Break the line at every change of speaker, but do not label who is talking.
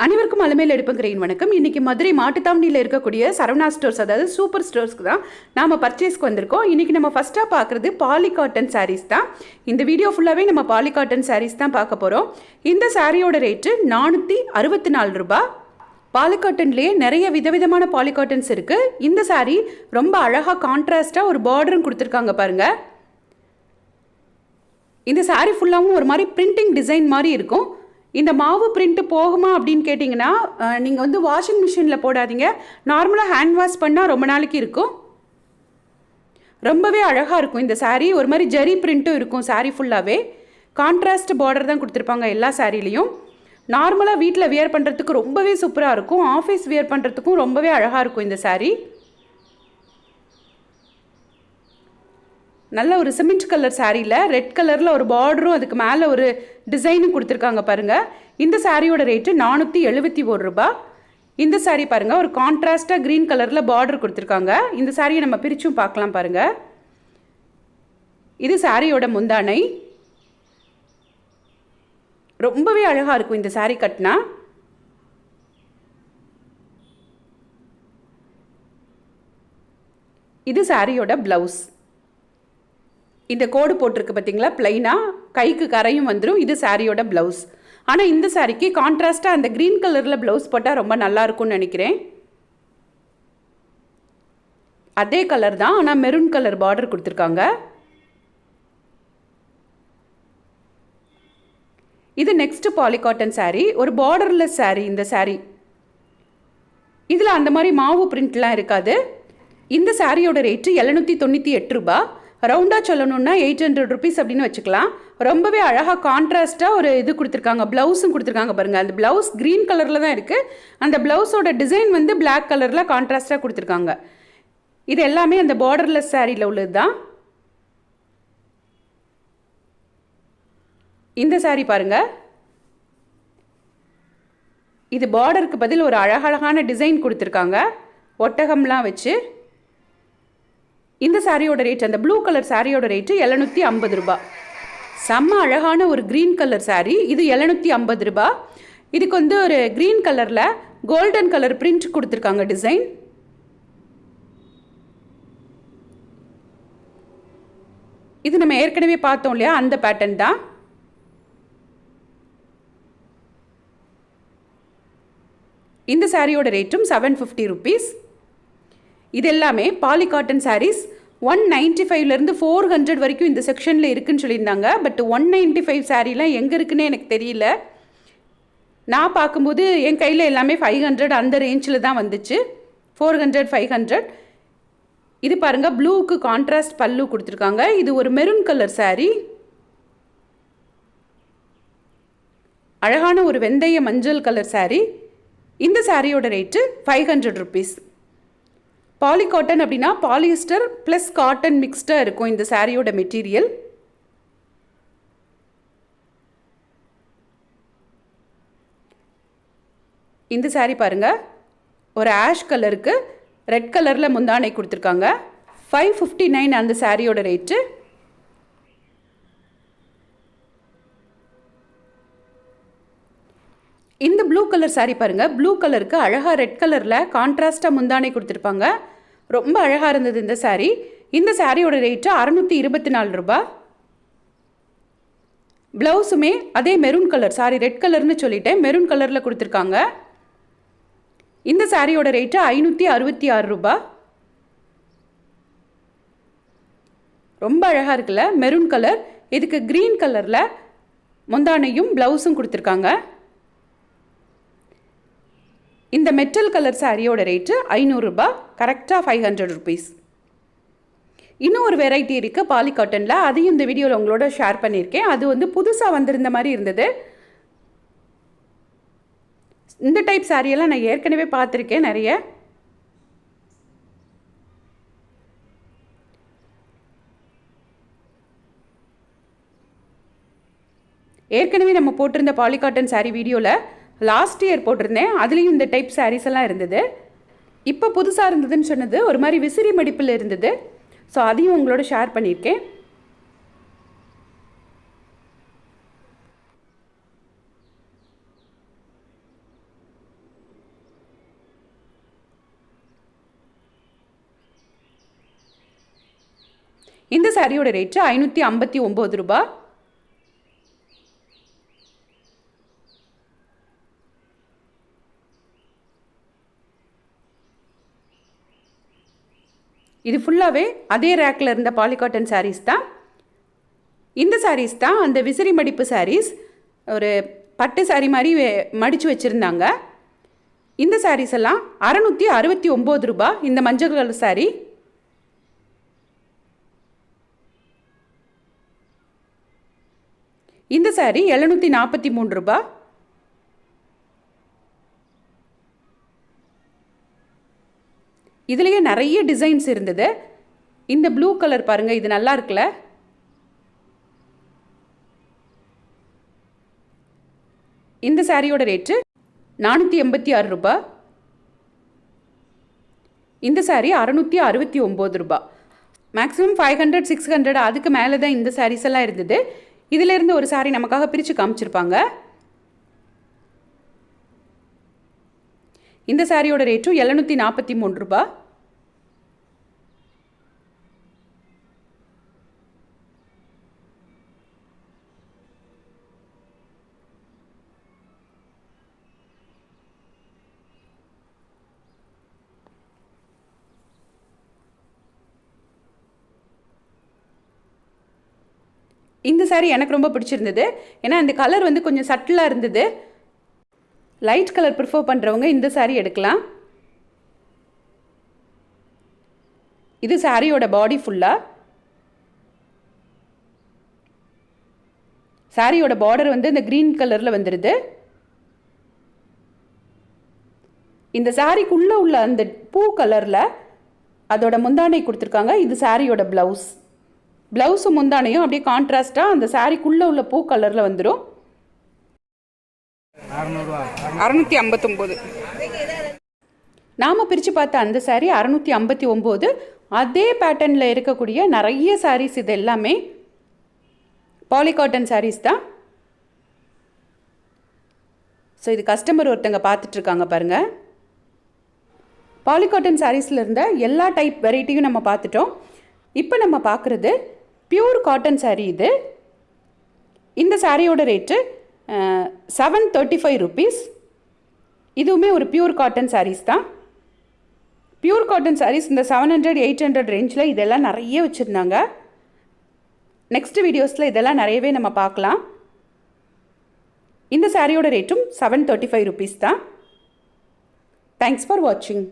அனைவருக்கும் அலமேல் எடுப்புங்கிறேன் வணக்கம். இன்றைக்கி மதுரை மாட்டுத்தாவணியில் இருக்கக்கூடிய சரவணா ஸ்டோர்ஸ், அதாவது சூப்பர் ஸ்டோர்ஸ்க்கு தான் நாம் பர்ச்சேஸ்க்கு வந்திருக்கோம். இன்றைக்கி நம்ம ஃபஸ்ட்டாக பார்க்குறது பாலி காட்டன் சாரீஸ் தான். இந்த வீடியோ ஃபுல்லாகவே நம்ம பாலி காட்டன் சாரீஸ் தான் பார்க்க போகிறோம். இந்த சாரியோட ரேட்டு 464 ரூபாய். பாலி காட்டன்லேயே நிறைய விதவிதமான பாலி காட்டன்ஸ் இருக்குது. இந்த சாரீ ரொம்ப அழகாக கான்ட்ராஸ்டாக ஒரு பார்டரும் கொடுத்துருக்காங்க பாருங்கள். இந்த சாரீ ஃபுல்லாகவும் ஒரு மாதிரி பிரிண்டிங் டிசைன் மாதிரி இருக்கும். இந்த மாவு பிரிண்ட் போகுமா அப்படின்னு கேட்டிங்கன்னா, நீங்கள் வந்து வாஷிங் மிஷினில் போடாதீங்க. நார்மலாக ஹேண்ட் வாஷ் பண்ணால் ரொம்ப நாளைக்கு இருக்கும். ரொம்பவே அழகாக இருக்கும் இந்த சாரீ. ஒரு மாதிரி ஜரி பிரிண்ட்டும் இருக்கும். சாரீ ஃபுல்லாகவே கான்ட்ராஸ்ட் பார்டர் தான் கொடுத்துருப்பாங்க எல்லா சாரீலையும். நார்மலாக வீட்டில் வியர் பண்ணுறதுக்கு ரொம்பவே சூப்பராக இருக்கும். ஆஃபீஸ் வியர் பண்ணுறதுக்கும் ரொம்பவே அழகாக இருக்கும் இந்த சாரீ. நல்ல ஒரு சிமெண்ட் கலர் சாரியில் ரெட் கலரில் ஒரு பார்டரும் அதுக்கு மேலே ஒரு டிசைனும் கொடுத்துருக்காங்க பாருங்கள். இந்த சாரியோட ரேட்டு 471 ரூபாய். இந்த சாரீ பாருங்கள், ஒரு கான்ட்ராஸ்டாக க்ரீன் கலரில் பார்டர் கொடுத்துருக்காங்க. இந்த சாரியை நம்ம பிரிச்சும் பார்க்கலாம் பாருங்கள். இது சாரியோட முந்தானை. ரொம்பவே அழகாக இருக்கும் இந்த சாரீ கட்டினா. இது சாரியோட ப்ளவுஸ். இந்த கோடு போட்டிருக்கு பார்த்தீங்களா, பிளைனாக கைக்கு கரையும் வந்துடும். இது சாரியோட ப்ளவுஸ். ஆனால் இந்த சாரிக்கு கான்ட்ராஸ்ட்டாக அந்த க்ரீன் கலரில் ப்ளவுஸ் போட்டால் ரொம்ப நல்லாயிருக்கும்னு நினைக்கிறேன். அதே கலர் தான், ஆனால் மெரூன் கலர் பார்டர் கொடுத்துருக்காங்க. இது நெக்ஸ்ட் பாலி காட்டன் சாரீ. ஒரு பார்டர்லெஸ் சாரீ இந்த சாரீ. இதில் அந்த மாதிரி மாவு பிரிண்ட்லாம் இருக்காது. இந்த சாரியோட ரேட்டு 798 ரூபாய். ரவுண்டாக சொல்லணுன்னா 800 ருபீஸ் அப்படின்னு வச்சுக்கலாம். ரொம்பவே அழகாக கான்ட்ராஸ்ட்டாக ஒரு இது கொடுத்துருக்காங்க. ப்ளவுஸும் கொடுத்துருக்காங்க பாருங்கள். அந்த ப்ளவுஸ் க்ரீன் கலரில் தான் இருக்குது. அந்த ப்ளவுஸோட டிசைன் வந்து பிளாக் கலரில் கான்ட்ராஸ்ட்டாக கொடுத்துருக்காங்க. இது எல்லாமே அந்த பார்டர்லெஸ் சாரியில் உள்ளது தான். இந்த சாரீ பாருங்கள். இது பார்டருக்கு பதில் ஒரு அழகழகான டிசைன் கொடுத்துருக்காங்க, ஒட்டகம்லாம் வச்சு. இந்த சாரியோட ரேட், அந்த ப்ளூ கலர் சாரியோட ரேட்டு 750 ரூபாய். செம்ம அழகான ஒரு க்ரீன் கலர் சாரீ. இது 750 ரூபாய். இதுக்கு வந்து ஒரு க்ரீன் கலரில் கோல்டன் கலர் பிரிண்ட் கொடுத்துருக்காங்க டிசைன். இது நம்ம ஏற்கனவே பார்த்தோம் இல்லையா, அந்த பேட்டர்ன் தான். இந்த சாரியோட ரேட்டும் 750 ருபீஸ். இது எல்லாமே பாலி காட்டன் சாரீஸ். 195லேருந்து 400 வரைக்கும் இந்த செக்ஷனில் இருக்குதுன்னு சொல்லியிருந்தாங்க. பட் 195 சாரீலாம் எங்கே இருக்குன்னு எனக்கு தெரியல. நான் பார்க்கும்போது என் கையில் எல்லாமே 500 அந்த ரேஞ்சில் தான் வந்துச்சு. 400, 500. இது பாருங்கள், ப்ளூவுக்கு கான்ட்ராஸ்ட் பல்லு கொடுத்துருக்காங்க. இது ஒரு மெரூன் கலர் சாரீ. அழகான ஒரு வெந்தய மஞ்சள் கலர் சாரீ. இந்த சாரியோட ரேட்டு 500 ருபீஸ். பாலி காட்டன் அப்படின்னா பாலிஸ்டர் ப்ளஸ் காட்டன் மிக்ஸ்டாக இருக்கும் இந்த சாரியோட மெட்டீரியல். இந்த சாரீ பாருங்கள், ஒரு ஆஷ் கலருக்கு ரெட் கலரில் முந்தானை கொடுத்துருக்காங்க. 559 அந்த சாரியோட ரேட்டு. இந்த ப்ளூ கலர் சாரீ பாருங்கள். ப்ளூ கலருக்கு அழகாக ரெட் கலரில் கான்ட்ராஸ்ட்டாக முந்தானை கொடுத்துருப்பாங்க. ரொம்ப அழகாக இருந்தது இந்த சாரீ. இந்த சாரியோட ரேட்டு 624 ரூபாய். ப்ளவுஸுமே அதே மெரூன் கலர், சாரி ரெட் கலர்னு சொல்லிட்டேன், மெரூன் கலரில் கொடுத்துருக்காங்க. இந்த சாரியோட ரேட்டு 566 ரூபாய். ரொம்ப அழகாக இருக்குல்ல, மெரூன் கலர். இதுக்கு க்ரீன் கலரில் முந்தானையும் ப்ளவுஸும் கொடுத்துருக்காங்க. இந்த மெட்டல் கலர் சாரியோட ரேட்டு 500 ரூபாய். கரெக்டாக 500 ருபீஸ். இன்னும் ஒரு வெரைட்டி இருக்குது பாலி காட்டனில். அதையும் இந்த வீடியோவில் உங்களோட ஷேர் பண்ணியிருக்கேன். அது வந்து புதுசாக வந்திருந்த மாதிரி இருந்தது. இந்த டைப் சாரியெல்லாம் நான் ஏற்கனவே பார்த்துருக்கேன் நிறைய. ஏற்கனவே நம்ம போட்டிருந்த பாலி காட்டன் சாரீ வீடியோவில் லாஸ்ட் இயர் போட்டிருந்தேன். அதுலேயும் இந்த டைப் சாரீஸ் எல்லாம் இருந்தது. இப்போ புதுசாக இருந்ததுன்னு சொன்னது ஒரு மாதிரி விசிறி மடிப்பில் இருந்தது. ஸோ அதையும் உங்களோட ஷேர் பண்ணியிருக்கேன். இந்த சாரியோட ரேட்டு 559 ரூபா. இது ஃபுல்லாகவே அதே ரேக்கில் இருந்த பாலிகாட்டன் சாரீஸ் தான். இந்த சாரீஸ் தான் அந்த விசிறி மடிப்பு சாரீஸ், ஒரு பட்டு சாரீ மாதிரி மடித்து வச்சுருந்தாங்க. இந்த சாரீஸ் எல்லாம் 669 ரூபா. இந்த மஞ்சள் கலர் சாரீ. இந்த சாரீ 743 ரூபா. இதுலேயே நிறைய டிசைன்ஸ் இருந்தது. இந்த ப்ளூ கலர் பாருங்கள், இது நல்லா இருக்குல்ல. இந்த சாரியோட ரேட்டு 486 ரூபா. இந்த சாரீ 669 ரூபா. மேக்ஸிமம் 500 600 அதுக்கு மேலே தான் இந்த சாரீஸ் எல்லாம் இருந்தது. இதிலேருந்து ஒரு சாரீ நமக்காக பிரித்து காமிச்சிருப்பாங்க. இந்த சாரியோட ரேட்டும் 743 ரூபா. இந்த சாரீ எனக்கு ரொம்ப பிடிச்சிருந்தது. ஏன்னா இந்த கலர் வந்து கொஞ்சம் சட்டிலாக இருந்தது. லைட் கலர் ப்ரிஃபர் பண்ணுறவங்க இந்த சாரீ எடுக்கலாம். இது சாரியோட பாடி ஃபுல்லாக. சாரியோட பார்டர் வந்து இந்த க்ரீன் கலரில் வந்துடுது. இந்த சாரிக்குள்ளே உள்ள அந்த பூ கலரில் அதோட முந்தானை கொடுத்துருக்காங்க. இது சாரியோட ப்ளவுஸ். ப்ளவுஸும் முந்தானையும் அப்படியே கான்ட்ராஸ்ட்டாக அந்த சாரிக்குள்ளே உள்ள பூ கலரில் வந்துடும். 659. நாம் பிரித்து பார்த்த அந்த சாரீ 659. அதே பேட்டர்னில் இருக்கக்கூடிய நிறைய சாரீஸ் இது எல்லாமே பாலிகாட்டன் சாரீஸ் தான். ஸோ இது கஸ்டமர் ஒருத்தங்க பார்த்துட்ருக்காங்க பாருங்கள். பாலிகாட்டன் சாரீஸில் இருந்த எல்லா டைப் வெரைட்டியும் நம்ம பார்த்துட்டோம். இப்போ நம்ம பார்க்குறது பியூர் காட்டன் சாரீ. இது இந்த சாரியோட ரேட்டு 735 ருபீஸ். இதுவுமே ஒரு பியூர் காட்டன் சாரீஸ் தான். பியூர் காட்டன் சாரீஸ் இந்த 700 800 ரேஞ்சில் இதெல்லாம் நிறைய வச்சுருந்தாங்க. நெக்ஸ்ட் வீடியோஸில் இதெல்லாம் நிறையவே நம்ம பார்க்கலாம். இந்த சாரியோட ரேட்டும் 735 ருபீஸ் தான். தேங்க்ஸ் ஃபார் வாட்சிங்.